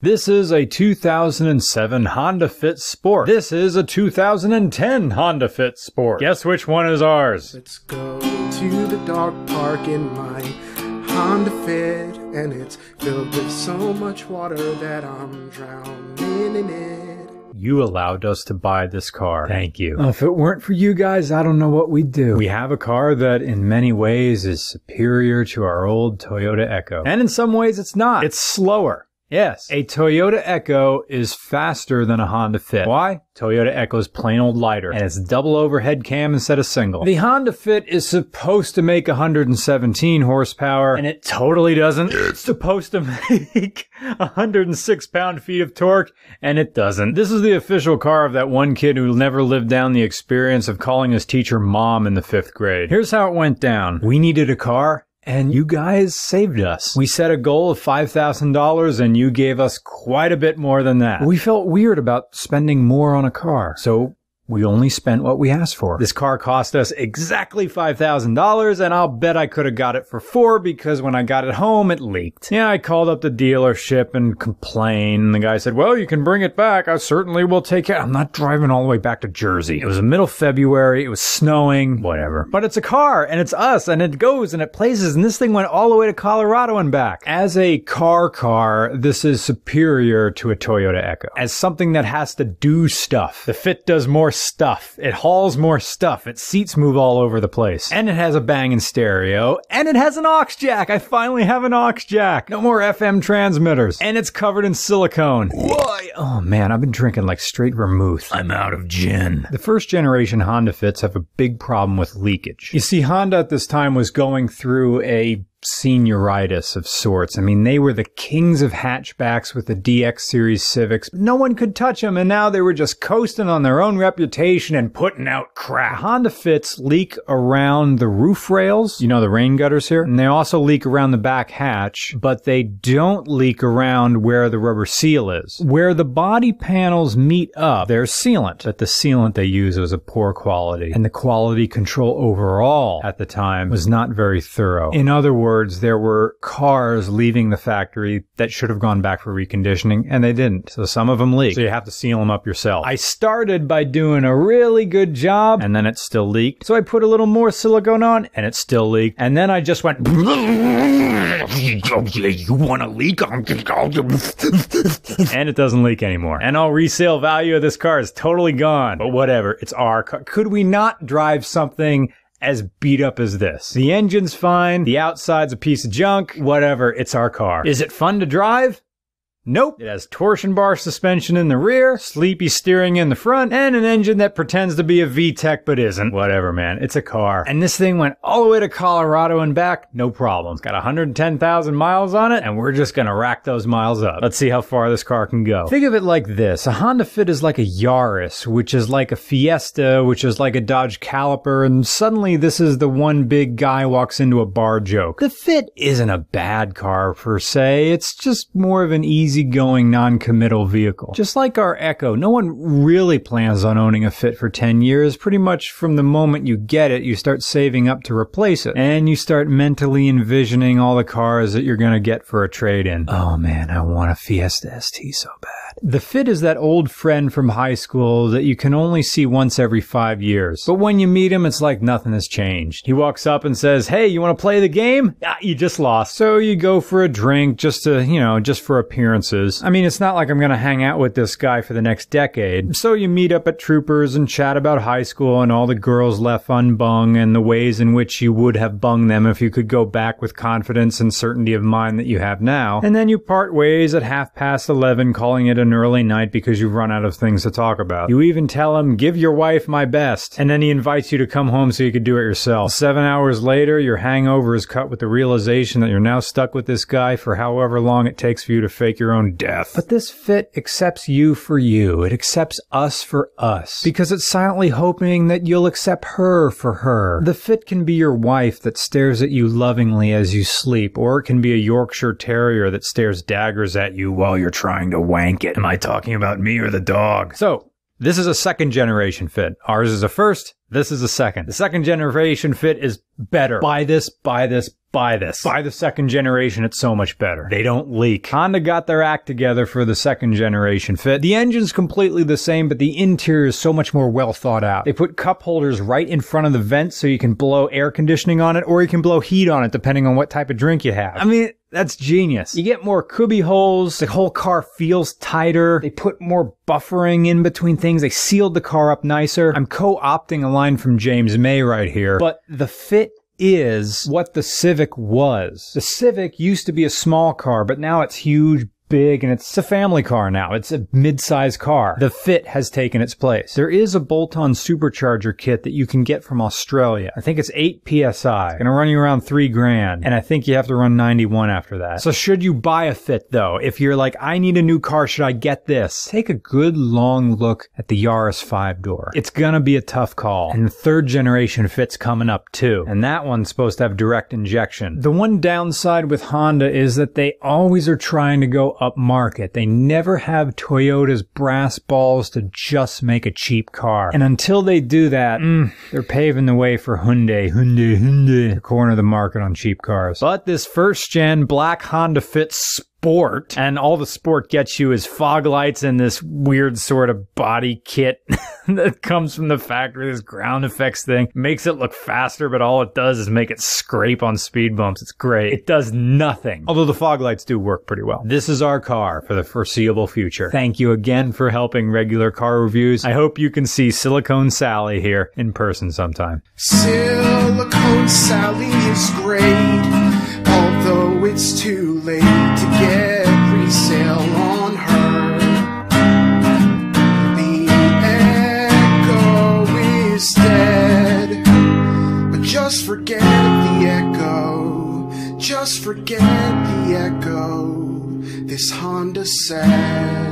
This is a 2007 Honda Fit Sport. This is a 2010 Honda Fit Sport. Guess which one is ours? Let's go to the dog park in my Honda Fit, and it's filled with so much water that I'm drowning in it. You allowed us to buy this car. Thank you. If it weren't for you guys, I don't know what we'd do. We have a car that in many ways is superior to our old Toyota Echo. And in some ways it's not. It's slower. Yes, a Toyota Echo is faster than a Honda Fit. Why? Toyota Echo is plain old lighter, and it's double overhead cam instead of single. The Honda Fit is supposed to make 117 horsepower, and it totally doesn't. It's supposed to make 106 pound-feet of torque, and it doesn't. This is the official car of that one kid who never lived down the experience of calling his teacher mom in the 5th grade. Here's how it went down. We needed a car, and you guys saved us. We set a goal of $5,000 and you gave us quite a bit more than that. We felt weird about spending more on a car, so we only spent what we asked for. This car cost us exactly $5,000, and I'll bet I could have got it for $4 because when I got it home, it leaked. Yeah, I called up the dealership and complained. The guy said, well, you can bring it back. I certainly will take it. I'm not driving all the way back to Jersey. It was the middle of February. It was snowing. Whatever. But it's a car, and it's us, and it goes, and it places, and this thing went all the way to Colorado and back. As a car, this is superior to a Toyota Echo. As something that has to do stuff. The Fit does more stuff. It hauls more stuff. Its seats move all over the place. And it has a banging stereo. And it has an aux jack. I finally have an aux jack. No more FM transmitters. And it's covered in silicone. Why? Oh man, I've been drinking like straight vermouth. I'm out of gin. The first generation Honda Fits have a big problem with leakage. You see, Honda at this time was going through a senioritis of sorts. I mean, they were the kings of hatchbacks with the DX series Civics. No one could touch them, and now they were just coasting on their own reputation and putting out crap. Honda Fits leak around the roof rails, you know, the rain gutters here, and they also leak around the back hatch, but they don't leak around where the rubber seal is. Where the body panels meet up, there's sealant, but the sealant they use was of poor quality, and the quality control overall at the time was not very thorough. In other words, there were cars leaving the factory that should have gone back for reconditioning, and they didn't. So some of them leaked. So you have to seal them up yourself. I started by doing a really good job, and then it still leaked. So I put a little more silicone on, and it still leaked. And then I just went, you want to leak? And it doesn't leak anymore. And all resale value of this car is totally gone. But whatever, it's our car. Could we not drive something as beat up as this? The engine's fine, the outside's a piece of junk, whatever, it's our car. Is it fun to drive? Nope. It has torsion bar suspension in the rear, sleepy steering in the front, and an engine that pretends to be a VTEC but isn't. Whatever, man. It's a car. And this thing went all the way to Colorado and back, no problem. It's got 110,000 miles on it, and we're just gonna rack those miles up. Let's see how far this car can go. Think of it like this. A Honda Fit is like a Yaris, which is like a Fiesta, which is like a Dodge Caliper, and suddenly this is the one big guy walks into a bar joke. The Fit isn't a bad car per se. It's just more of an easygoing, non-committal vehicle. Just like our Echo, no one really plans on owning a Fit for 10 years. Pretty much from the moment you get it, you start saving up to replace it. And you start mentally envisioning all the cars that you're gonna get for a trade-in. Oh man, I want a Fiesta ST so bad. The Fit is that old friend from high school that you can only see once every 5 years. But when you meet him, it's like nothing has changed. He walks up and says, hey, you want to play the game? Ah, you just lost. So you go for a drink just to, just for appearances. I mean, it's not like I'm going to hang out with this guy for the next decade. So you meet up at Troopers and chat about high school and all the girls left unbung and the ways in which you would have bunged them if you could go back with confidence and certainty of mind that you have now. And then you part ways at 11:30, calling it an early night because you've run out of things to talk about. You even tell him, give your wife my best. And then he invites you to come home so you could do it yourself. 7 hours later, your hangover is cut with the realization that you're now stuck with this guy for however long it takes for you to fake your own death. But this Fit accepts you for you. It accepts us for us. Because it's silently hoping that you'll accept her for her. The Fit can be your wife that stares at you lovingly as you sleep, or it can be a Yorkshire Terrier that stares daggers at you while you're trying to wank it. Am I talking about me or the dog? So, this is a second generation Fit. Ours is a first. This is a second. The second generation Fit is better. Buy this, buy this, buy this. Buy the second generation, it's so much better. They don't leak. Honda got their act together for the second generation Fit. The engine's completely the same, but the interior is so much more well thought out. They put cup holders right in front of the vent so you can blow air conditioning on it, or you can blow heat on it depending on what type of drink you have. I mean, that's genius. You get more cubby holes. The whole car feels tighter. They put more buffering in between things. They sealed the car up nicer. I'm co-opting a line from James May right here, but the Fit is what the Civic was. The Civic used to be a small car, but now it's huge, big, and it's a family car now. It's a mid-size car. The Fit has taken its place. There is a bolt-on supercharger kit that you can get from Australia. I think it's 8 PSI. Gonna run you around $3,000, and I think you have to run 91 after that. So should you buy a Fit though? If you're like, I need a new car, should I get this? Take a good long look at the Yaris 5-door. It's gonna be a tough call. And the third generation Fit's coming up too. And that one's supposed to have direct injection. The one downside with Honda is that they always are trying to go upmarket. They never have Toyota's brass balls to just make a cheap car. And until they do that, they're paving the way for Hyundai to corner the market on cheap cars. But this first gen black Honda Fit Sport, and all the Sport gets you is fog lights and this weird sort of body kit that comes from the factory, this ground effects thing. Makes it look faster, but all it does is make it scrape on speed bumps. It's great. It does nothing. Although the fog lights do work pretty well. This is our car for the foreseeable future. Thank you again for helping Regular Car Reviews. I hope you can see Silicone Sally here in person sometime. Silicone Sally is great, although it's too late to get resale on her. The Echo is dead, but just forget the Echo. Just forget the Echo. This Honda said.